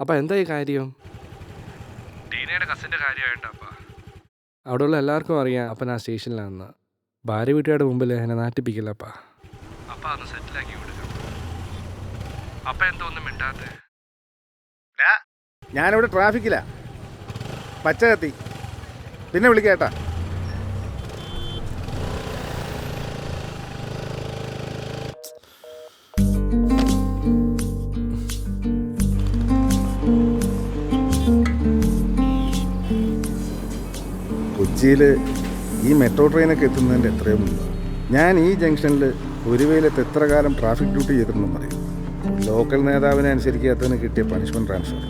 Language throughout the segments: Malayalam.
അപ്പം എന്തായി കാര്യം? ടീനയുടെ കസിൻ്റെ കാര്യമായിട്ടപ്പാ. അവിടെയുള്ള എല്ലാവർക്കും അറിയാം അപ്പൻ ആ സ്റ്റേഷനിലാണെന്ന്. ഭാര്യ വീട്ടുകാരുടെ മുമ്പിൽ എന്നെ നാട്ടിപ്പിക്കില്ലപ്പാ. അപ്പം അതൊന്ന് സെറ്റിലാക്കി കൊടുക്കണം. അപ്പ എന്തോ ഒന്നും മിണ്ടാത്തെ? ഞാനിവിടെ ട്രാഫിക്കില്ല. പച്ച കത്തി. പിന്നെ വിളിക്കേട്ടാ. കൊച്ചിയിൽ ഈ മെട്രോ ട്രെയിനൊക്കെ എത്തുന്നതിൻ്റെ എത്രയോ മുമ്പ് ഞാൻ ഈ ജംഗ്ഷനിൽ ഒരു വെയിലത്ത് എത്ര കാലം ട്രാഫിക് ഡ്യൂട്ടി ചെയ്തിട്ടുണ്ടെന്നറിയും. ലോക്കൽ നേതാവിനെ അനുസരിക്കാത്തതിന് കിട്ടിയ പണിഷ്മെൻറ്റ് ട്രാൻസ്ഫർ.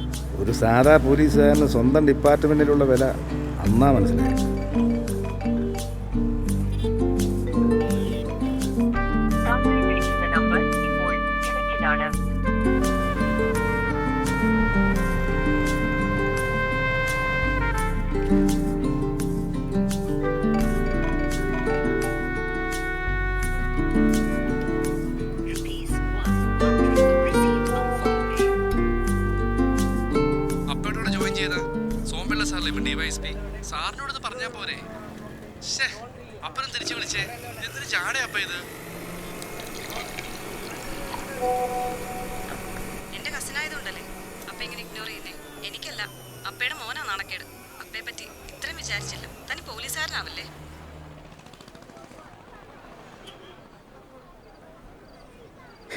ഒരു സാധാ പോലീസുകാരന് സ്വന്തം ഡിപ്പാർട്ട്മെൻറ്റിലുള്ള വില അന്നാ മനസ്സിലായി. അപ്പയോട് ജോയിൻ ചെയ്ത സോമപിള്ള സാറിലെ ഇപ്പം ഡിവൈഎസ്പി സാറിനോട് പറഞ്ഞാൽ പോരെ? അപ്പനും തിരിച്ചു വിളിച്ചേ. എന്തൊരു ചാടേ അപ്പ ഇത്? എന്റെ കസിനായതുകൊണ്ടല്ലേ അപ്പ ഇങ്ങനെ ഇഗ്നോർ ചെയ്യുന്നേ? എനിക്കല്ല, അപ്പയുടെ മോനാ നാണക്കേട്. അപ്പയെ പറ്റി ഇത്രയും വിചാരിച്ചില്ല. തനി പോലീസുകാരനാവല്ലേ?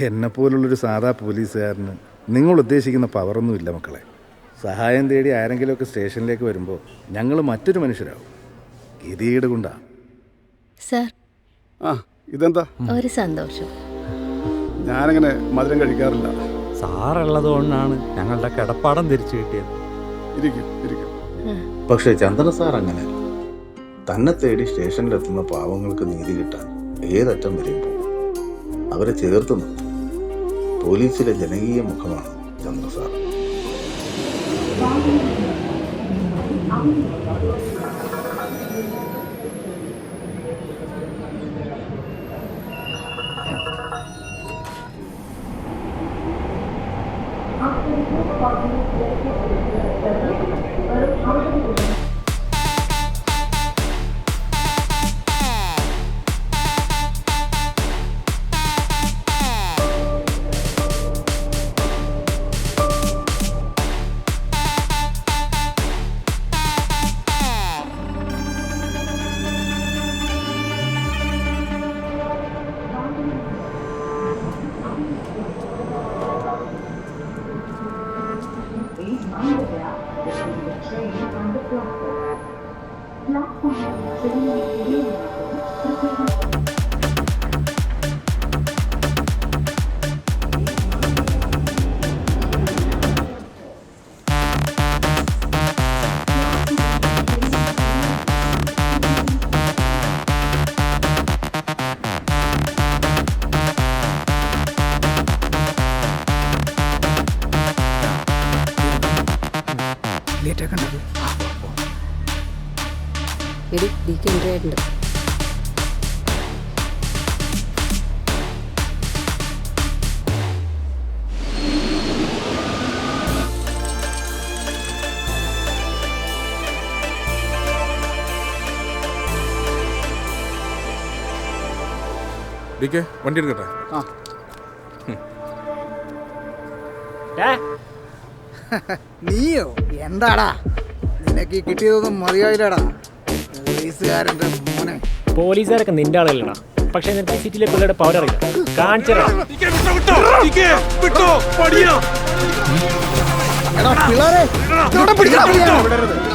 എന്നെപ്പോലുള്ളൊരു സാധാ പോലീസുകാരന് നിങ്ങൾ ഉദ്ദേശിക്കുന്ന പവറൊന്നുമില്ല മക്കളെ. സഹായം തേടി ആരെങ്കിലുമൊക്കെ സ്റ്റേഷനിലേക്ക് വരുമ്പോൾ ഞങ്ങൾ മറ്റൊരു മനുഷ്യരാകും. ഗതികേട് കൊണ്ടാ. സാർ, ഇതെന്താ ഒരു സന്തോഷം. ഞാനങ്ങനെ മധുരം കഴിക്കാറില്ല. സാറുള്ളത് കൊണ്ടാണ് ഞങ്ങളുടെ കിടപ്പാടം തിരിച്ചു കിട്ടിയത്. ഇരിക്കും ഇരിക്കും. പക്ഷേ ചന്ദ്ര സാർ അങ്ങനെ തന്നെ തേടി സ്റ്റേഷനിലെത്തുന്ന പാവങ്ങൾക്ക് നീതി കിട്ടാൻ ഏതറ്റം വരെയും പോകും. അവരെ ചേർത്ത് നിർത്തും. പോലീസിലെ ജനകീയ മുഖമാണ് ചന്ദ്ര സാർ. എടി ഡിക്ക് എൻട്രി ആയിട്ടുണ്ട്. വണ്ടി എടുക്കട്ടെ. നീയോ? എന്താടാ നിനക്ക് കിട്ടിയതൊന്നും മതിയായില്ലടാ പോലീസുകാരന്റെ മോനെ. പോലീസുകാരൊക്കെ നിന്റെ ആളല്ലടാ. പക്ഷെ നിനക്ക് സിറ്റിയിലെ പിള്ളേരുടെ പവർ അറിയില്ല. കാണിച്ചടാ.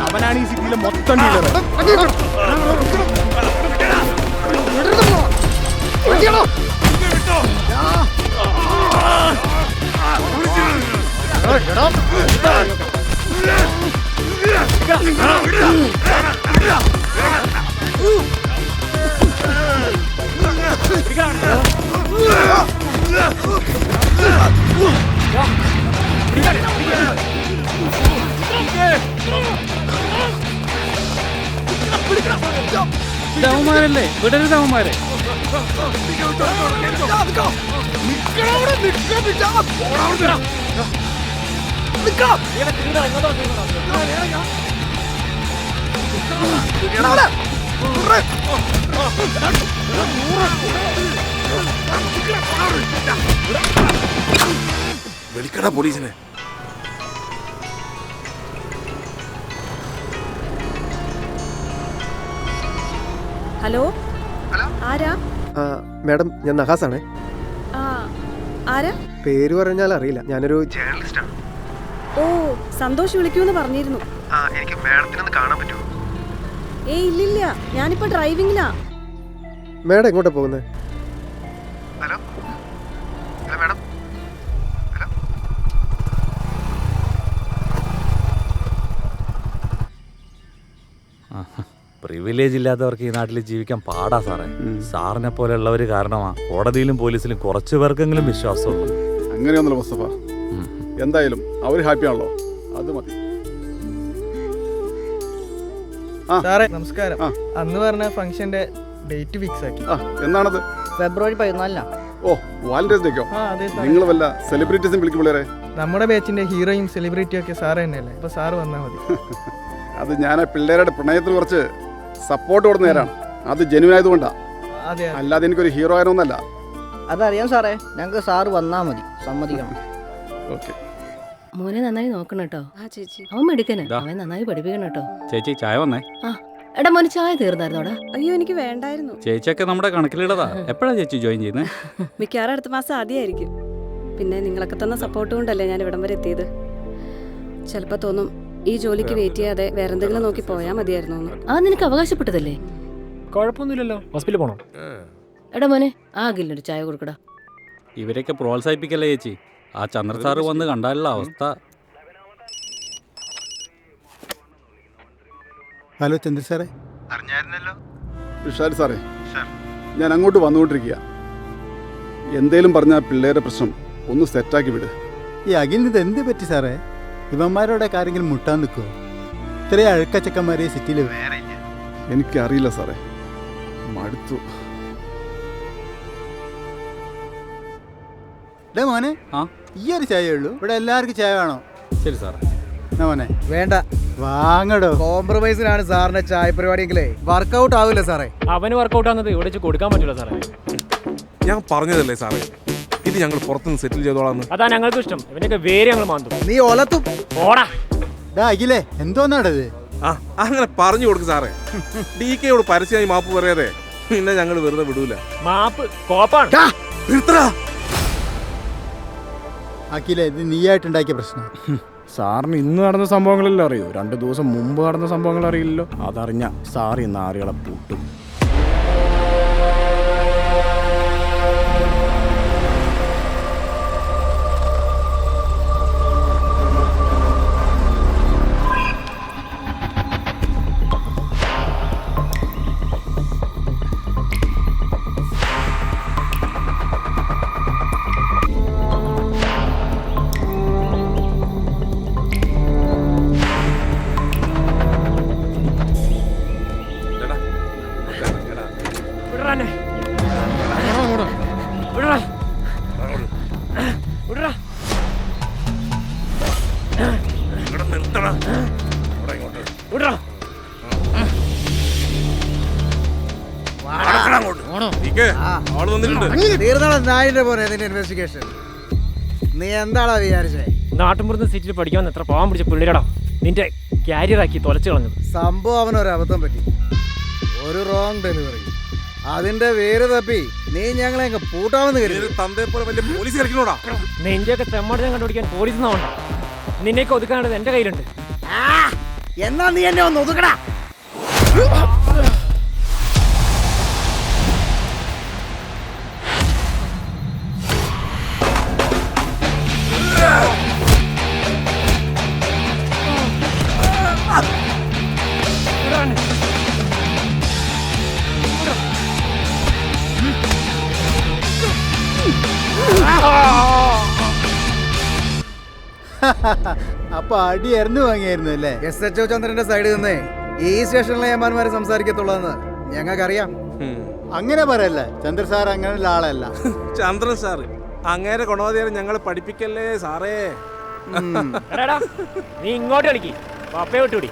അവനാണ് ഈ സിറ്റിയിലെ മൊത്തം ഡീലർ. അവന്മാരല്ലേ, വിടരുത് അവന്മാരെ. വിളിക്കടാ പോലീസിനെ. ഹലോ ആരാ? മാഡം ഞാൻ നഹാസാണേ. ആ ആരാ? പേര് പറഞ്ഞാൽ അറിയില്ല. ഞാനൊരു ജേർണലിസ്റ്റാണ്. ഓ സന്തോഷ് വിളിക്കൂന്ന് പറഞ്ഞിരുന്നു. എനിക്ക് മാഡത്തിനൊന്ന് കാണാൻ പറ്റുമോ? ഏയ് ഇല്ലില്ല, ഞാനിപ്പോ ഡ്രൈവിംഗിലാ. മാഡം എങ്ങോട്ടാ പോകുന്നത്? Hello hello madam. Hello. Privilege ഇല്ലാത്തവർക്ക് ഈ നാട്ടിൽ ജീവിക്കാൻ പാടാ സാറേ. സാറിനെ പോലെയുള്ളവർ കാരണമാ കോടതിയിലും പോലീസിലും കുറച്ചു പേർക്കെങ്കിലും വിശ്വാസമുള്ളൂ. അങ്ങനെയൊന്നുമില്ല മുസ്തഫ. എന്തായാലും അവർ ഹാപ്പിയാണല്ലോ, അത് മതി. സാറേ നമസ്കാരം. അന്ന് പറഞ്ഞ ഫംഗ്ഷന്റെ ഡേറ്റ് ഫിക്സ് ആക്കി. എന്നാണത്? ഫെബ്രുവരി 14. ഓ, വാലന്റൈൻസ് ഡേക്കോ? അതെ സാർ. നിങ്ങൾ വല്ല സെലിബ്രിറ്റീസും വിളിക്കും പിള്ളേരെ? നമ്മുടെ ബാച്ചിന്റെ ഹീറോയും സെലിബ്രിറ്റിയും ഒക്കെ സാറ് തന്നെയല്ലേ, അപ്പൊ സാറ് വന്നാൽ മതി. അത് ഞാൻ ആ പിള്ളേരുടെ പ്രണയത്തിന് കുറച്ച് സപ്പോർട്ട് കൊടുക്കുന്ന നേരാണ്. അത് ജെന്യൂൻ ആയതുകൊണ്ടാ, അതെ അല്ലാതെ എനിക്കൊരു ഹീറോ ആയിരുന്നല്ല. അതറിയാം സാറേ, ഞങ്ങൾക്ക് സാറ് വന്നാൽ മതി, സമ്മതിക്കണം. ഓക്കെ. മോനെ നന്നായി നോക്കണം കേട്ടോ. ആ ചേച്ചി. അവൻ മെടുക്കന്, അവൻ നന്നായി പഠിപ്പിക്കണം കേട്ടോ. ചേച്ചി ചായ വന്നേ. ആ എടാ മോനെ ചായ തീർന്നായിരുന്നോടാ? അയ്യോ എനിക്ക് വേണ്ടായിരുന്നു. ചേച്ചിയൊക്കെ നമ്മുടെ കണക്കിലിടതാ. എപ്പോഴാ ചേച്ചി ജോയിൻ ചെയ്യുന്നത്? മിക്കവാറും അടുത്ത മാസം ആദ്യമായിരിക്കും. പിന്നെ നിങ്ങളൊക്കെ തന്ന സപ്പോർട്ട് കൊണ്ടല്ലേ ഞാൻ ഇവിടം വരെ എത്തിയത്. ചിലപ്പോൾ തോന്നും ഈ ജോലിക്ക് വെയിറ്റ് ചെയ്യാതെ വേറെ എന്തെങ്കിലും നോക്കി പോയാൽ മതിയായിരുന്നു എന്ന്. ആ നിനക്ക് അവകാശപ്പെട്ടതല്ലേ? കുഴപ്പമൊന്നുമില്ലല്ലോ. ഹോസ്പിറ്റലിൽ പോകണം. എടാ മോനെ ആ ഗില്ലൊരു ചായ കൊടുക്കടാ. ഇവരെയൊക്കെ പ്രോത്സാഹിപ്പിക്കല്ലേ ചേച്ചി. ആ ചന്ദ്ര സാറ് വന്ന് കണ്ടാലുള്ള അവസ്ഥ. ഹലോ ചന്ദ്ര സാറേ. അറിഞ്ഞായിരുന്നല്ലോ. വിഷാൽ സാറേ, ഞാൻ അങ്ങോട്ട് വന്നുകൊണ്ടിരിക്കുക. എന്തേലും പറഞ്ഞ പിള്ളേരുടെ പ്രശ്നം ഒന്ന് സെറ്റാക്കി വിട്. ഈ അഖിലിന് ഇത് എന്ത് പറ്റി സാറേ? ഇവന്മാരോടെ ആരെങ്കിലും മുട്ടാൻ നിൽക്കുമോ? ഇത്രയും അഴുക്കച്ചക്കന്മാരെ സിറ്റിയിൽ വേറെ ഇല്ല. എനിക്കറിയില്ല സാറേ, മടുത്തു. ഡേ മോനെ, ഈ ഒരു ചായ ഉള്ളൂ ഇവിടെ? എല്ലാവർക്കും ചായ വേണോ? ശരി സാറേ. മോനെ വേണ്ട, വാങ്ങടോ. കോംപ്രമൈസിനാണ് സാറിന്റെ ചായ പരിപാടിയെങ്കിലേ വർക്കൗട്ട് ആവില്ല സാറേ. അവന് വർക്കൗട്ട് ആവുന്നത് ഇവിടെ വെച്ച് കൊടുക്കാൻ പറ്റില്ല സാറേ. ഞാൻ പറഞ്ഞതല്ലേ സാറേ, ഇത് ഞങ്ങൾ പുറത്തുനിന്ന് സെറ്റിൽ ചെയ്തോളാന്ന്. അതാ ഞങ്ങൾക്ക് ഇഷ്ടം. ഇവനൊക്കെ വേറെ ഞങ്ങൾ മാന്തും. നീ ഒലത്തും. ഓടാ. ഡാ അഖിലേ, എന്തോന്നാടത്? അങ്ങനെ പറഞ്ഞു കൊടുക്കും സാറേ. DKയോട് പരസ്യമായി മാപ്പ് പറയാതെ പിന്നെ ഞങ്ങൾ വെറുതെ വിടൂല. മാപ്പ് കോപ്പാണ്. അഖിലേ, ഇത് നീയായിട്ടുണ്ടാക്കിയ പ്രശ്നം. സാറിന് ഇന്ന് നടന്ന സംഭവങ്ങളെല്ലാം അറിയൂ, 2 ദിവസം മുമ്പ് നടന്ന സംഭവങ്ങൾ അറിയില്ലല്ലോ. അതറിഞ്ഞ സാർ ഇന്ന് ആരുകളെ പൂട്ടും. തീർന്നാളെ പോലെ നിന്റെ ഇൻവെസ്റ്റിഗേഷൻ. നീ എന്താടാ വിചാരിച്ചേ? നാട്ടുമ്പുറത്ത് സിറ്റിയിൽ പഠിക്കാൻ എത്ര പോകാൻ പിടിച്ച പിള്ളേരടാ നിന്റെ ക്യാരിയറാക്കി തൊലച്ചു കളഞ്ഞത്. സംഭവം അവനൊരു അബദ്ധം പറ്റി, ഒരു റോങ് ഡെലിവറി. അതിന്റെ വേര് തപ്പി നീ ഞങ്ങളെ പൂട്ടാമെന്ന് കരുതി. തന്തേ പോലെ വലിയ പോലീസ് കളിക്കണോടാ. നിന്റെയൊക്കെ തെമ്മാടിനെ കണ്ടുപിടിക്കാൻ പോലീസ് വേണ്ട. നിന്നെയൊക്കെ ഒതുക്കാനുള്ളത് എന്റെ കയ്യിലുണ്ട്. എന്നാ നീ എന്നെ ഒന്ന് ഒതുക്കടാ. അപ്പൊ അടി എറിഞ്ഞു വാങ്ങിയായിരുന്നു അല്ലേ? SHO ചന്ദ്രന്റെ സൈഡിൽ നിന്നേ ഈ സ്റ്റേഷനിലെ ഏമാന്മാരെ സംസാരിക്കത്തുള്ളതെന്ന് ഞങ്ങൾക്കറിയാം. അങ്ങനെ പറയല്ലേ, ചന്ദ്ര സാർ അങ്ങനെയുള്ള ആളല്ല. ചന്ദ്രൻ സാറ് അങ്ങേരെ കൊണവധികാരം ഞങ്ങൾ പഠിപ്പിക്കല്ലേ സാറേ. എടാ നീ ഇങ്ങോട്ട് കളിക്ക് പപ്പയെ വിട്ടുപിടി.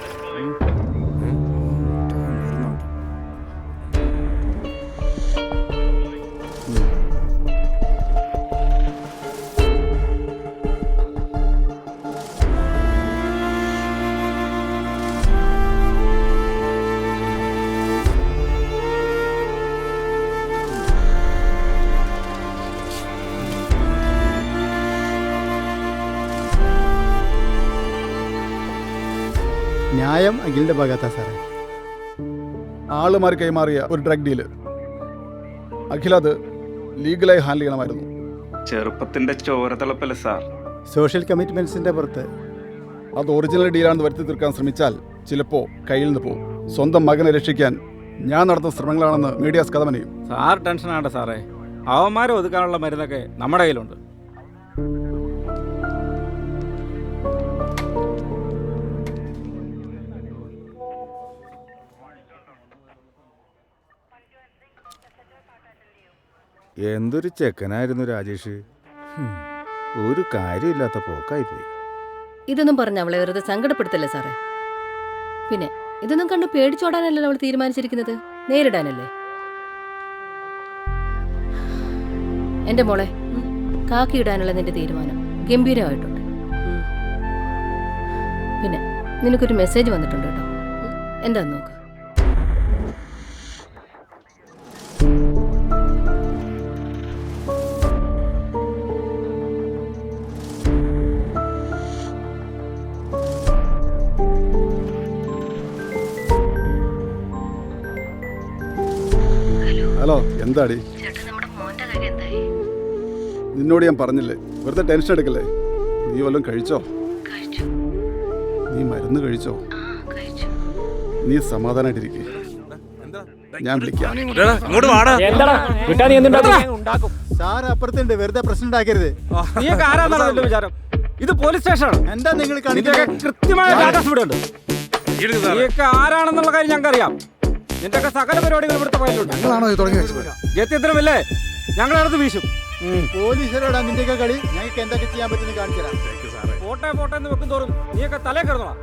ന്യായം അഖിലിന്റെ ഭാഗത്താ സാറേ. ആളുമാർ കൈമാറിയ ഒരു ഡ്രഗ് ഡീല് അഖിലത് ലീഗലായി ഹാൻഡിൽ ചെയ്യണമായിരുന്നു. ചെറുപ്പത്തിന്റെ ചോരത്തിളപ്പല്ലേ സാർ. സോഷ്യൽ കമ്മിറ്റ്മെന്റ്സിന്റെ പുറത്ത് അത് ഒറിജിനൽ ഡീലാണെന്ന് വരുത്തി തീർക്കാൻ ശ്രമിച്ചാൽ ചിലപ്പോൾ കയ്യിൽ നിന്ന് പോകും. സ്വന്തം മകനെ രക്ഷിക്കാൻ ഞാൻ നടത്തുന്ന ശ്രമങ്ങളാണെന്ന് മീഡിയാസ് കഥ മെനയും. സാർ ടെൻഷൻ ആണ്ട സാറേ, അവന്മാരെ ഒതുക്കാനുള്ള മരുന്നൊക്കെ നമ്മുടെ കയ്യിലുണ്ട്. എന്തൊരു ചെക്കനായിരുന്നു രാജേഷ്. ഒരു കാര്യമില്ലാത്ത പോക്കായിപ്പോയി. ഇതൊന്നും പറഞ്ഞ അവളെ വെറുതെ സങ്കടപ്പെടുത്തല്ലേ സാറേ. പിന്നെ ഇതൊന്നും കണ്ട് പേടിച്ചോടാനല്ലല്ലോ അവൾ തീരുമാനിച്ചിരിക്കുന്നത്, നേരിടാനല്ലേ. എന്റെ മോളെ, കാക്കിയിടാനുള്ള നിന്റെ തീരുമാനം ഗംഭീരമായിട്ടുണ്ട്. പിന്നെ നിനക്കൊരു മെസ്സേജ് വന്നിട്ടുണ്ട് കേട്ടോ. എന്താന്ന് നോക്ക്. ഹലോ, എന്താടി? നിന്നോട് ഞാൻ പറഞ്ഞില്ലേ, വെറുതെ ടെൻഷൻ എടുക്കല്ലേ. നീ വല്ലതും കഴിച്ചോ? നീ മരുന്ന് കഴിച്ചോ? നീ സമാധാനായിട്ടിരിക്കേ, ഞാൻ വിളിക്കാം. സാർ അപ്പുറത്തുണ്ട്, വെറുതെ പ്രശ്നം ഉണ്ടാക്കരുത്. നീയൊക്കെ ആരാന്നാണ് വിചാരം? ഇത് പോലീസ് സ്റ്റേഷനാണ്. എന്താ നിങ്ങൾ കൃത്യമായ ഡാറ്റാസ് ഇവിടെ ഉണ്ട്. നീയൊക്കെ ആരാണെന്നുള്ള കാര്യം ഞങ്ങൾക്ക് അറിയാം. നിന്റെയൊക്കെ സകല പരിപാടികൾ ഇവിടുത്തെ പോയിട്ടുണ്ട്. ഗത്യത്തിനുമില്ലേ ഞങ്ങളടുത്ത് വീശും. പോലീസുകാരോടാ നിന്റെയൊക്കെ കളി. ഞങ്ങൾക്ക് എന്തൊക്കെ ചെയ്യാൻ പറ്റുന്ന കാണിച്ചു തരാം. പോട്ടെ പോട്ടെ എന്ന് വെക്കും തോറും നീയൊക്കെ തലേ കയറുന്നോളാം.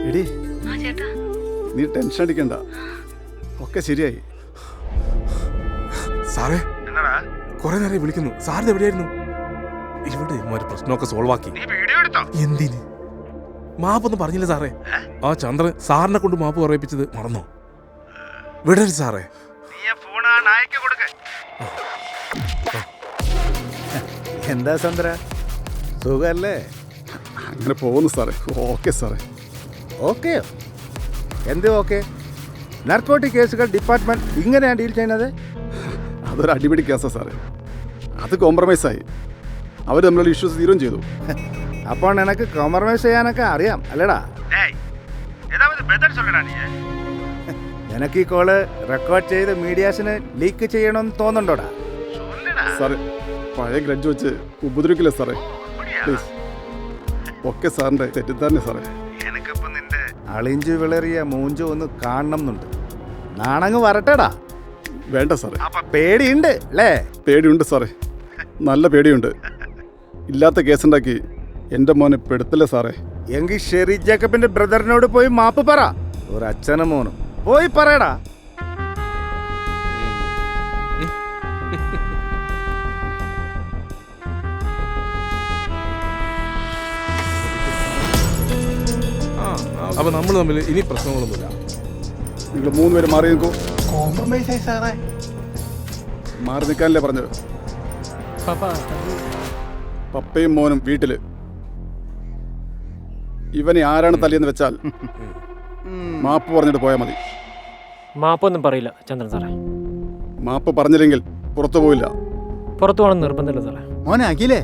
എടി, നീ ടെൻഷൻ അടിക്കണ്ട, ഒക്കെ ശരിയായി. സാറേ, കുറെ നേരം വിളിക്കുന്നു. സാറിന് എവിടെയായിരുന്നു? ഇവിടെ ഒരു പ്രശ്നമൊക്കെ സോൾവ് ആക്കി. എന്തിന്? മാപ്പൊന്നും പറഞ്ഞില്ല സാറേ. ആ ചന്ദ്രൻ സാറിനെ കൊണ്ട് മാപ്പ് പറയിപ്പിച്ചത് മറന്നോ? വിടരുത് സാറേ. എന്താ ചന്ദ്ര, സുഖല്ലേ? അങ്ങനെ പോകുന്നു സാറേ. ഓക്കെ സാറേ. ഓക്കെ? എന്ത് ഓക്കെ? നർക്കോട്ടിക് കേസുകൾ ഡിപ്പാർട്ട്മെന്റ് ഇങ്ങനെയാണ് ഡീൽ ചെയ്യുന്നത്? അതൊരു അടിപിടി കേസാണ് സാറേ. അത് കോംപ്രമൈസായി. അവർ തമ്മിലുള്ള ഇഷ്യൂസ് തീരുകയും ചെയ്തു. അപ്പോൾ നിനക്ക് കോംപ്രമൈസ് ചെയ്യാനൊക്കെ അറിയാം അല്ലേടാ? നിനക്ക് ഈ കോള് റെക്കോർഡ് ചെയ്ത് മീഡിയാസിന് ലീക്ക് ചെയ്യണമെന്ന് തോന്നുന്നുണ്ടോടാ? സാറേ, പഴയ ഗ്രഡ്ജ് വെച്ച് ഉപദ്രവിക്കില്ല സാറേ, പ്ലീസ്. ഒക്കെ സാറിൻ്റെ തെറ്റിദ്ധാരണ സാറേ. അളിഞ്ചു വിളറിയ മൂഞ്ചു ഒന്ന് കാണണം എന്നുണ്ട്. നാണങ്ങ് വരട്ടെടാ. വേണ്ട സാറേ. പേടിയുണ്ട് അല്ലേ? പേടിയുണ്ട് സാറേ, നല്ല പേടിയുണ്ട്. ഇല്ലാത്ത കേസുണ്ടാക്കി എൻ്റെ മോനെ പെടുത്തില്ല സാറേ. എങ്കിൽ ഷെറി ജേക്കബിന്റെ ബ്രദറിനോട് പോയി മാപ്പ് പറ. ഒരു അച്ഛനും മോനും പോയി പറയടാ. അപ്പൊ നമ്മൾ തമ്മിൽ ഇനി പ്രശ്നങ്ങളൊന്നുമില്ല. നിങ്ങൾ 3 പേര് മാറി നിൽക്കൂ. കോംപ്രമൈസ് ആയി സാറേ. മാറി നിൽക്കാനല്ലേ പറഞ്ഞത്? പപ്പയും മോനും വീട്ടില്. ഇവനെ ആരാണ് തല്ലിയെന്ന് വെച്ചാൽ മാപ്പ് പറഞ്ഞിട്ട് പോയാൽ മതി. മാപ്പൊന്നും പറയില്ല ചന്ദ്രൻ സാറേ. മാപ്പ് പറഞ്ഞില്ലെങ്കിൽ പുറത്തു പോയില്ല. പുറത്തു പോകണം നിർബന്ധമില്ല സാറേ. മോനെ അഖിലേ,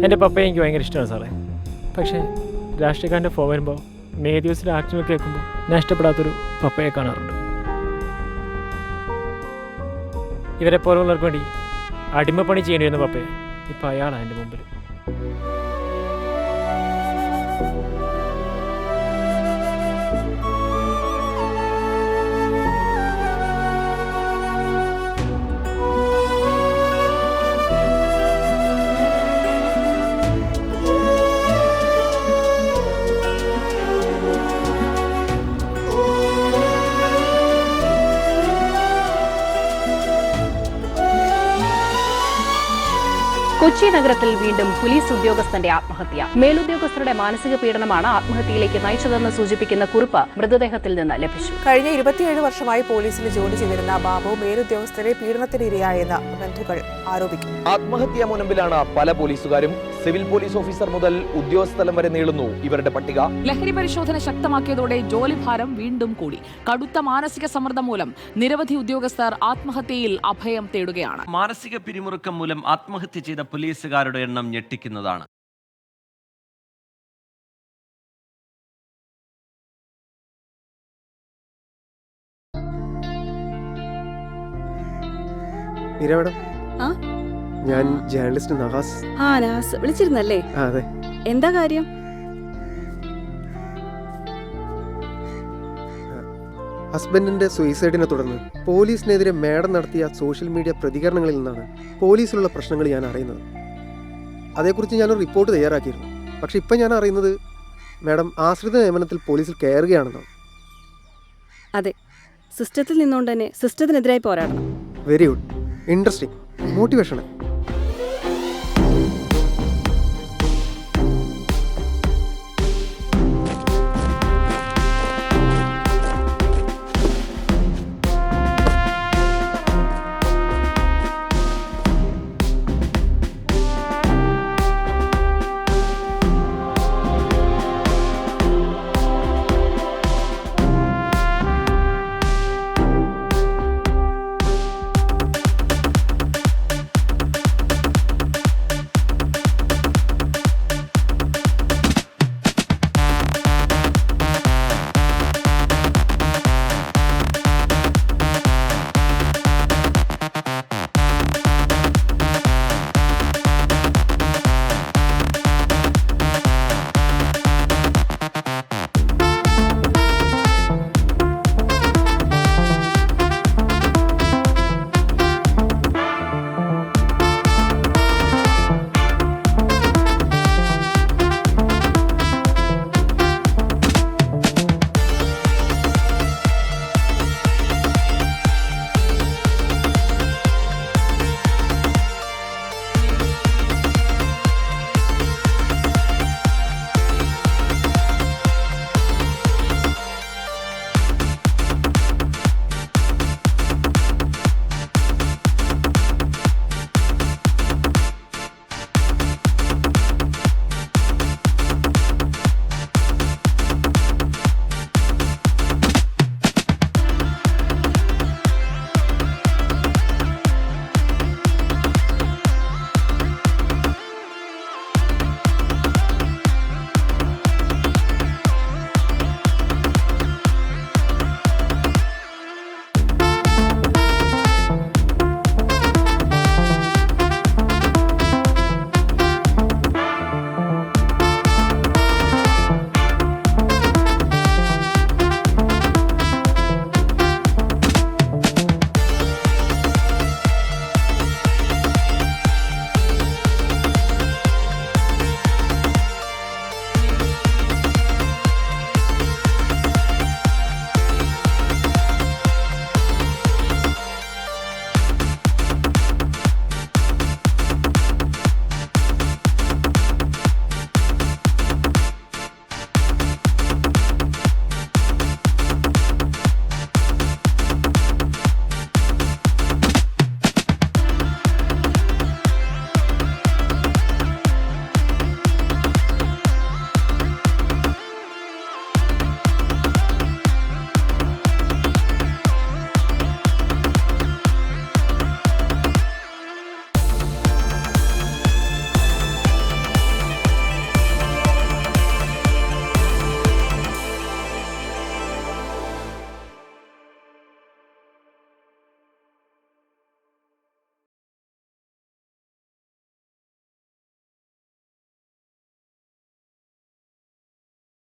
എൻ്റെ പപ്പയെ എനിക്ക് ഭയങ്കര ഇഷ്ടമാണ് സാറേ. പക്ഷേ രാഷ്ട്രീയക്കാരൻ്റെ ഫോം വരുമ്പോൾ മേദിയോസിൻ്റെ ആക്ഷനൊക്കെ കേൾക്കുമ്പോൾ ഞാൻ ഇഷ്ടപ്പെടാത്തൊരു പപ്പയെ കാണാറുണ്ട്. ഇവരെ പോലുള്ളവർക്ക് വേണ്ടി അടിമപ്പണി ചെയ്യേണ്ടി വരുന്ന പപ്പേ. ഇപ്പം അയാളാണ് എൻ്റെ മുമ്പിൽ. കൊച്ചി നഗരത്തിൽ വീണ്ടും പോലീസ് ഉദ്യോഗസ്ഥന്റെ ആത്മഹത്യ. മേലുദ്യോഗസ്ഥരുടെ മാനസിക പീഡനമാണ് ആത്മഹത്യയിലേക്ക് നയിച്ചതെന്ന് സൂചിപ്പിക്കുന്ന കുറിപ്പ് മൃതദേഹത്തിൽ നിന്ന് ലഭിച്ചു. കഴിഞ്ഞ 27 വർഷമായി പോലീസിൽ ജോലി ചെയ്തിരുന്ന ബാബു മേലുദ്യോഗസ്ഥരെ പീഡനത്തിന് ഇരയായെന്ന് ബന്ധുക്കൾ ആരോപിക്കുന്നു. ആത്മഹത്യാ മുനമ്പിലാണ് പല പോലീസുകാരും. സിവിൽ പോലീസ് ഓഫീസർ മുതൽ ഉദ്യോഗസ്ഥലം വരെ നീളുന്നു ഇവരുടെ പട്ടിക. ലഹരി പരിശോധന ശക്തമാക്കിയതോടെ ജോലിഭാരം വീണ്ടും കൂടി. കടുത്ത മാനസിക സമ്മർദ്ദം മൂലം നിരവധി ഉദ്യോഗസ്ഥർ ആത്മഹത്യയിൽ അഭയം തേടുകയാണ്. മാനസിക പിരിമുറുക്കം മൂലം ആത്മഹത്യ ചെയ്ത പോലീസുകാരുടെ എണ്ണം ഞെട്ടിക്കുന്നതാണ്. ഞാൻ ജേർണലിസ്റ്റ് നഹാസ്. നഹാസ് വിളിച്ചിരുന്നല്ലേ? അതെ. എന്താ കാര്യം? ഹസ്ബൻഡിന്റെ സൂയിസൈഡിനെ തുടർന്ന് പോലീസിനെതിരെ മാഡം നടത്തിയ സോഷ്യൽ മീഡിയ പ്രതികരണങ്ങളിൽ നിന്നാണ് പോലീസിലുള്ള പ്രശ്നങ്ങൾ ഞാൻ അറിയുന്നത്. അതേക്കുറിച്ച് ഞാനൊരു റിപ്പോർട്ട് തയ്യാറാക്കിയിരുന്നു. പക്ഷെ ഇപ്പം ഞാൻ അറിയുന്നത് മാഡം ആശ്രിത നിയമനത്തിൽ പോലീസിൽ കയറുകയാണെന്നാണ്. അതെ, സിസ്റ്റത്തിൽ നിന്നുകൊണ്ട് തന്നെ സിസ്റ്റത്തിനെതിരായി പോരാടണം. Very good, interesting, motivational.